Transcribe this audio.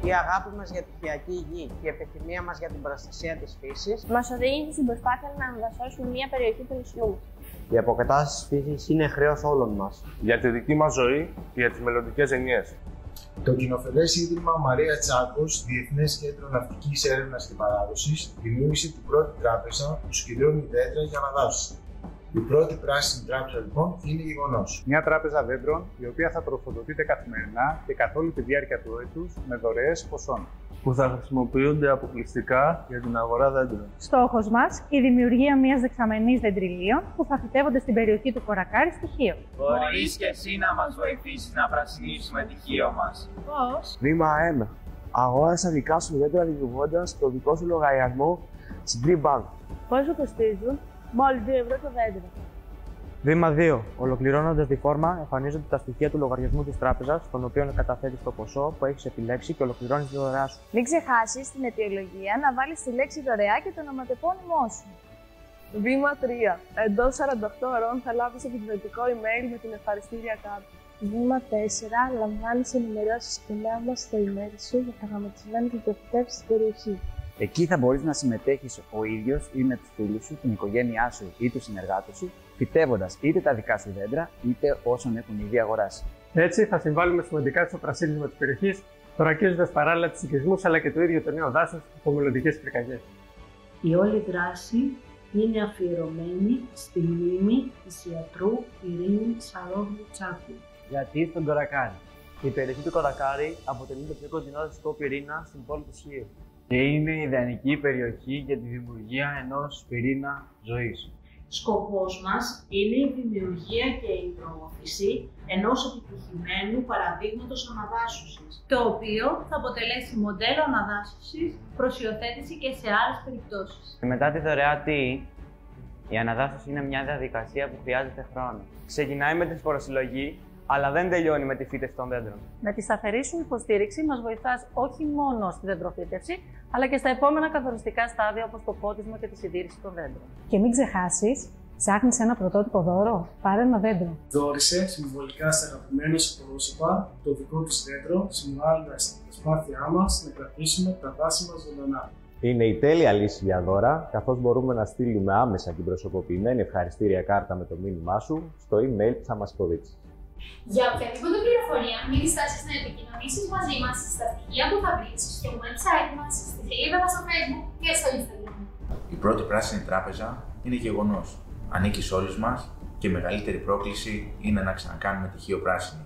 Η αγάπη μας για τη χειακή γη και η επιθυμία μας για την προστασία της φύσης μας οδήγησε στην προσπάθεια να αναδασώσουμε μια περιοχή του νησιού μας. Η αποκατάσταση της φύσης είναι χρέος όλων μας. Για τη δική μας ζωή και για τις μελλοντικές γενιές. Το Κοινοφελές Ίδρυμα Μαρία Τσάκος, Διεθνές Κέντρο Ναυτικής Έρευνας και Παράδοσης, δημιούργησε την πρώτη τράπεζα που σκυλώνει δέντρα για αναδάσωση. Η πρώτη πράσινη τράπεζα λοιπόν είναι γεγονός. Μια τράπεζα δέντρων η οποία θα τροφοδοτείται καθημερινά και καθ' όλη τη διάρκεια του έτους με δωρεές ποσών, που θα χρησιμοποιούνται αποκλειστικά για την αγορά δέντρων. Στόχος μας, η δημιουργία μιας δεξαμενής δεντριλίων που θα φυτεύονται στην περιοχή του Κορακάρη στη Χίο. Μπορείς και εσύ να μας βοηθήσεις να πρασινίσουμε τη Χίο μας. Πώς? Βήμα 1. Αγόρασα δικά σου δέντρα δημιουργώντας το δικό σου λογαριασμό στην Tree Bank. Πόσο κοστίζουν? Μόλις 2 ευρώ το δέντρο. Βήμα 2. Ολοκληρώνοντας τη φόρμα, εμφανίζονται τα στοιχεία του λογαριασμού της τράπεζας, στον οποίο καταθέτεις το ποσό που έχεις επιλέξει και ολοκληρώνεις τη δωρεά σου. Μην ξεχάσεις στην αιτιολογία να βάλεις τη λέξη δωρεά και το ονοματεπώνυμό σου. Βήμα 3. Εντός 48 ώρων θα λάβεις επικοινωνικό email με την ευχαριστήρια κάρτα. Βήμα 4. Λαμβάνεις ενημερώσεις και μας στο email σου για προγραμματισμένες επιτεύξεις στην περιοχή. Εκεί θα μπορείς να συμμετέχεις ο ίδιος ή με τους φίλους σου, την οικογένειά σου ή τους συνεργάτες σου, φυτεύοντας είτε τα δικά σου δέντρα είτε όσων έχουν ήδη αγοράσει. Έτσι, θα συμβάλλουμε σημαντικά στο πρασίνισμα της περιοχής, θωρακίζοντας παράλληλα τους οικισμούς αλλά και το ίδιο το νέο δάσος από μελλοντικές πυρκαγιές. Η όλη δράση είναι αφιερωμένη στη μνήμη της ιατρού Ειρήνη Σαρόγλου Τσάκου. Γιατί στον Κορακάρη. Η περιοχή του Κορακάρη αποτελεί το πιο κοντινό δασικό πυρήνα στην πόλη της Χίου. Και είναι η ιδανική περιοχή για τη δημιουργία ενός πυρήνα ζωής. Σκοπός μας είναι η δημιουργία και η προώθηση ενός επιτυχημένου παραδείγματος αναδάσωσης, το οποίο θα αποτελέσει μοντέλο αναδάσωσης προς υιοθέτηση και σε άλλες περιπτώσεις. Μετά τη δωρεά ΤΗ, η αναδάσωση είναι μια διαδικασία που χρειάζεται χρόνο. Ξεκινάει με τη σποροσυλλογή, αλλά δεν τελειώνει με τη φύτευση των δέντρων. Με τη σταθερή σου υποστήριξη μας βοηθάς όχι μόνο στη δεντροφύτευση, αλλά και στα επόμενα καθοριστικά στάδια όπως το πότισμα και τη συντήρηση των δέντρων. Και μην ξεχάσεις, ψάχνεις ένα πρωτότυπο δώρο, πάρε ένα δέντρο. Δώρισε συμβολικά στα αγαπημένα σου πρόσωπα το δικό τους δέντρο, συμβάλλοντας στην προσπάθειά μας να κρατήσουμε τα δάση μας ζωντανά. Είναι η τέλεια λύση για δώρα, καθώς μπορούμε να στείλουμε άμεσα την προσωποποιημένη ευχαριστήρια κάρτα με το μήνυμά σου στο email που θα μας υποδείξεις. Για οποιαδήποτε πληροφορία, μην διστάσεις να επικοινωνήσεις μαζί μας στα στοιχεία που θα βρεις στο website μας, στη σελίδα μας στο Facebook και στο Instagram. Η πρώτη πράσινη τράπεζα είναι γεγονός. Ανήκει σε όλους μας και η μεγαλύτερη πρόκληση είναι να ξανακάνουμε τη Χίο πράσινη.